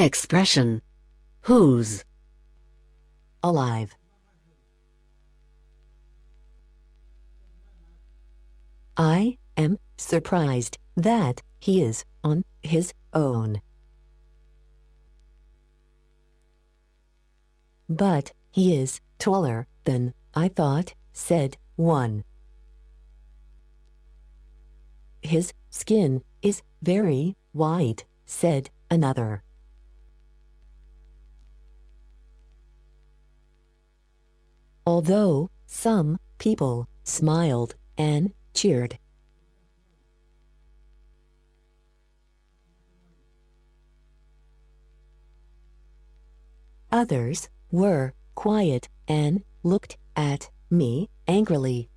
expression. Who's alive. I am surprised that he is on his own. But he is taller than I thought, said one. His skin is very white, said another. Although some people smiled and cheered, others were quiet and looked at me angrily.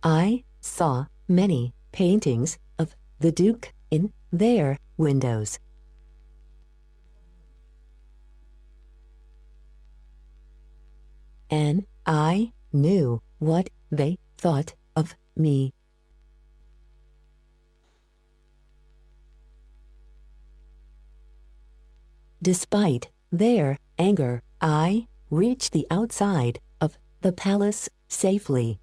I saw many paintings of the Duke in their windows. And I knew what they thought of me. Despite their anger, I reached the outside of the palace safely.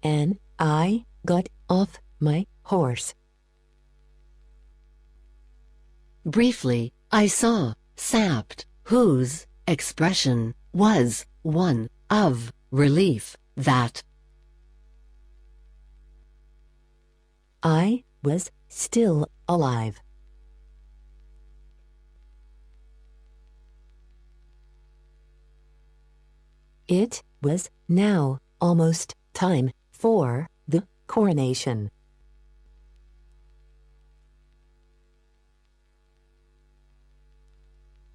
And I got off my horse. Briefly, I saw sapped, whose expression was one of relief that I was still alive. It was now almost time for the coronation.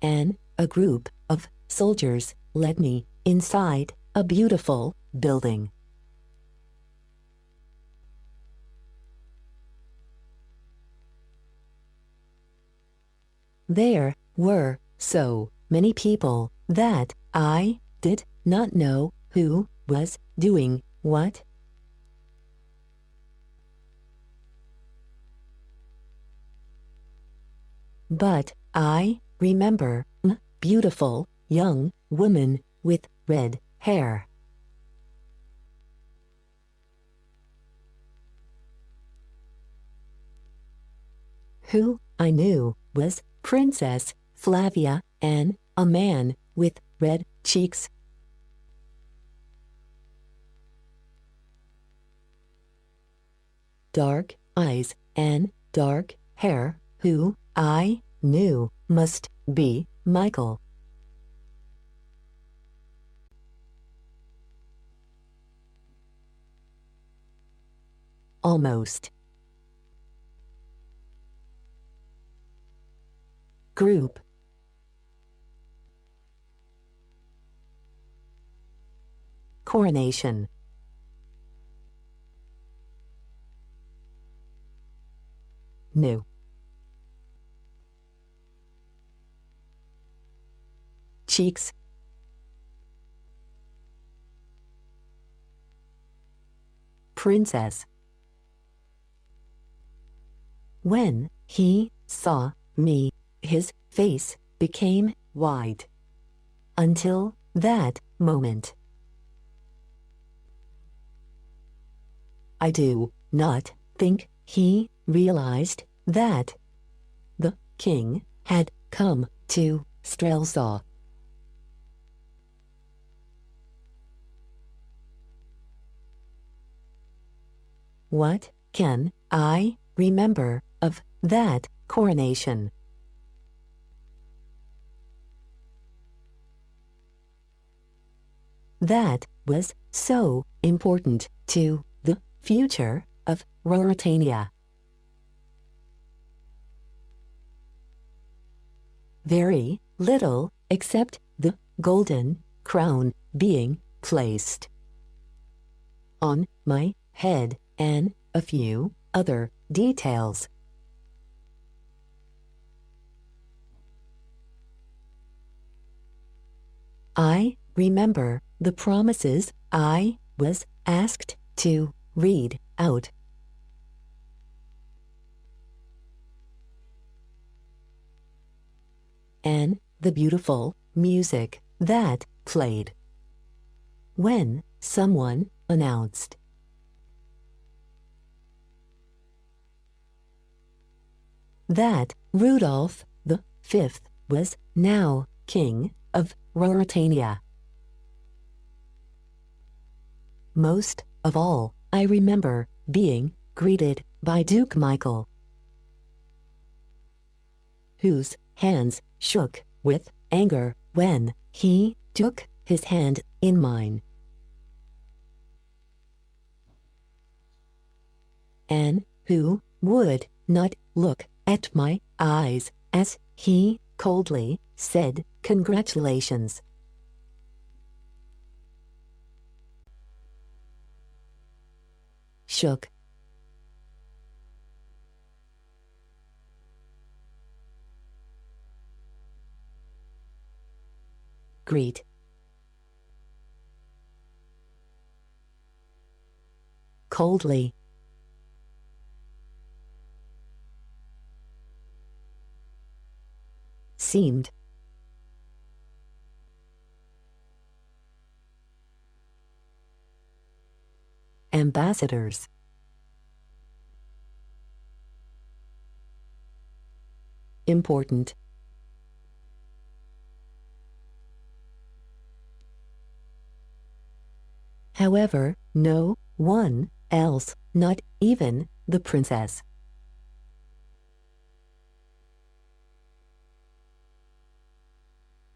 And a group of soldiers led me inside a beautiful building. There were so many people that I did not know who was doing what. But I remember a beautiful young woman with red hair. Who I knew was Princess Flavia, and a man with red cheeks. Dark eyes and dark hair, who I knew must be Michael. Almost. Group. Coronation. New. Cheeks. Princess. When he saw me, his face became wide. Until that moment, I do not think he realized that the king had come to Strelsaw. What can I remember of that coronation? That was so important to the future of Ruritania. Very little except the golden crown being placed on my head and a few other details. I remember the promises I was asked to read out. And the beautiful music that played when someone announced that Rudolph the Fifth was now King of Ruritania. Most of all, I remember being greeted by Duke Michael, whose hands shook with anger when he took his hand in mine, and who would not look at my eyes as he coldly said, "Congratulations." Shook. Greet. Coldly. Seemed. Ambassadors. Important. However, no one else, not even the princess,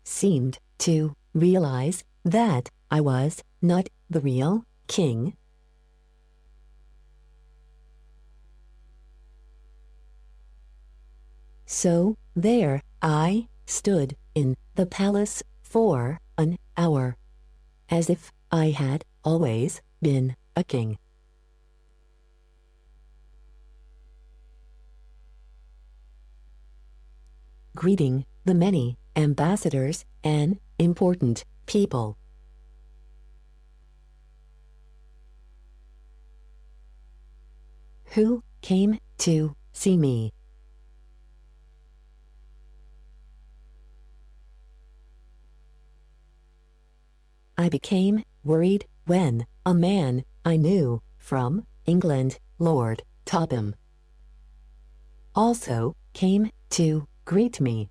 seemed to realize that I was not the real king. So there I stood in the palace for an hour, as if I had always been a king. Greeting the many ambassadors and important people who came to see me. I became worried when a man I knew from England, Lord Topham, also came to greet me.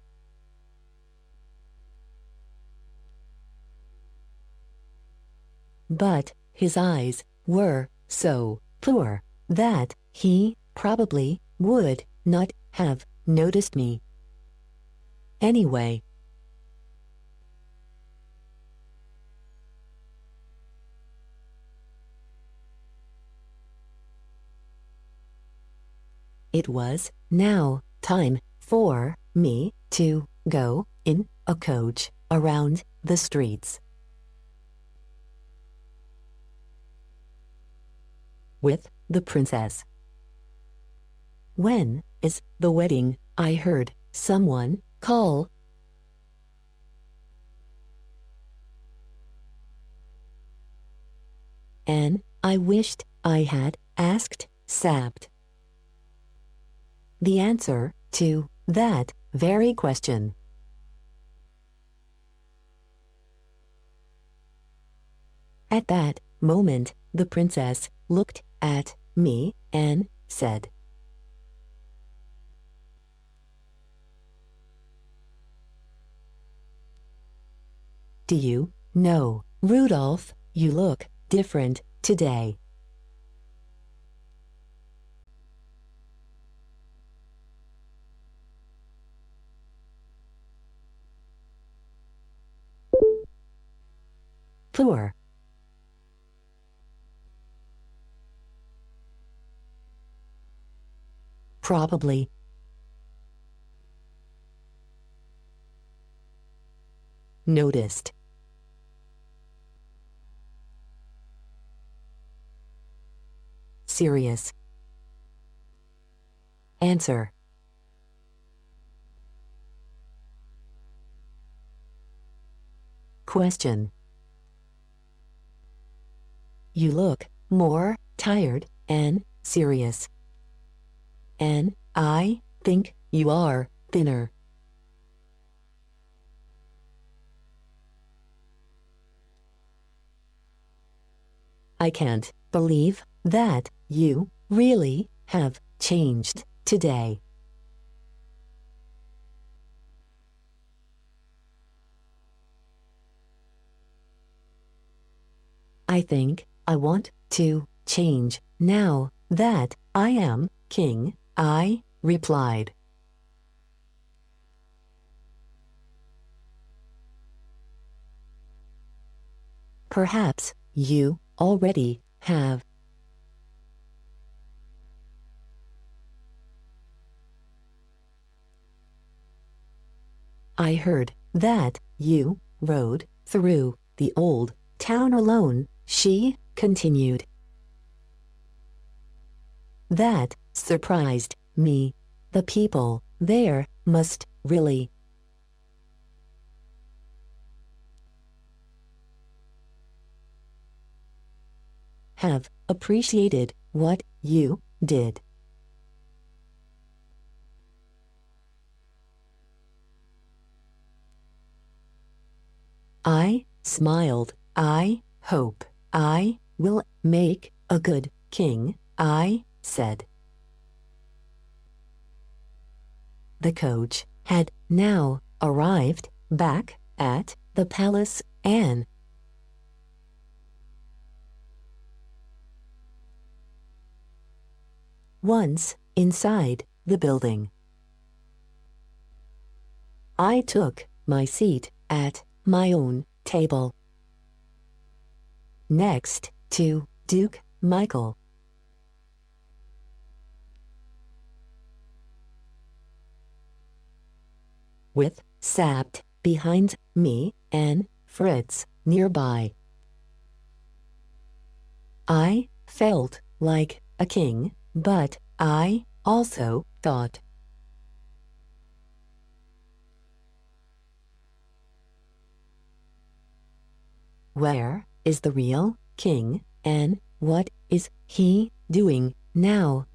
But his eyes were so poor that he probably would not have noticed me anyway. It was now time for me to go in a coach around the streets with the princess. "When is the wedding?" I heard someone call. And I wished I had asked Sapt the answer to that very question. At that moment, the princess looked at me and said, "Do you know, Rudolph, you look different today." Poor. Probably. Noticed. Serious. Answer. Question. you look more tired and serious. And I think you are thinner. I can't believe that you really have changed today. I think I want to change now that I am king, I replied. Perhaps you already have. I heard that you rode through the old town alone, she continued. That surprised me. The people there must really have appreciated what you did. I smiled. I hope I will make a good king, I said. The coach had now arrived back at the palace, and once inside the building, I took my seat at my own table next to Duke Michael. With Sabt behind me and Fritz nearby. I felt like a king, but I also thought, where is the real king, and what is he doing now?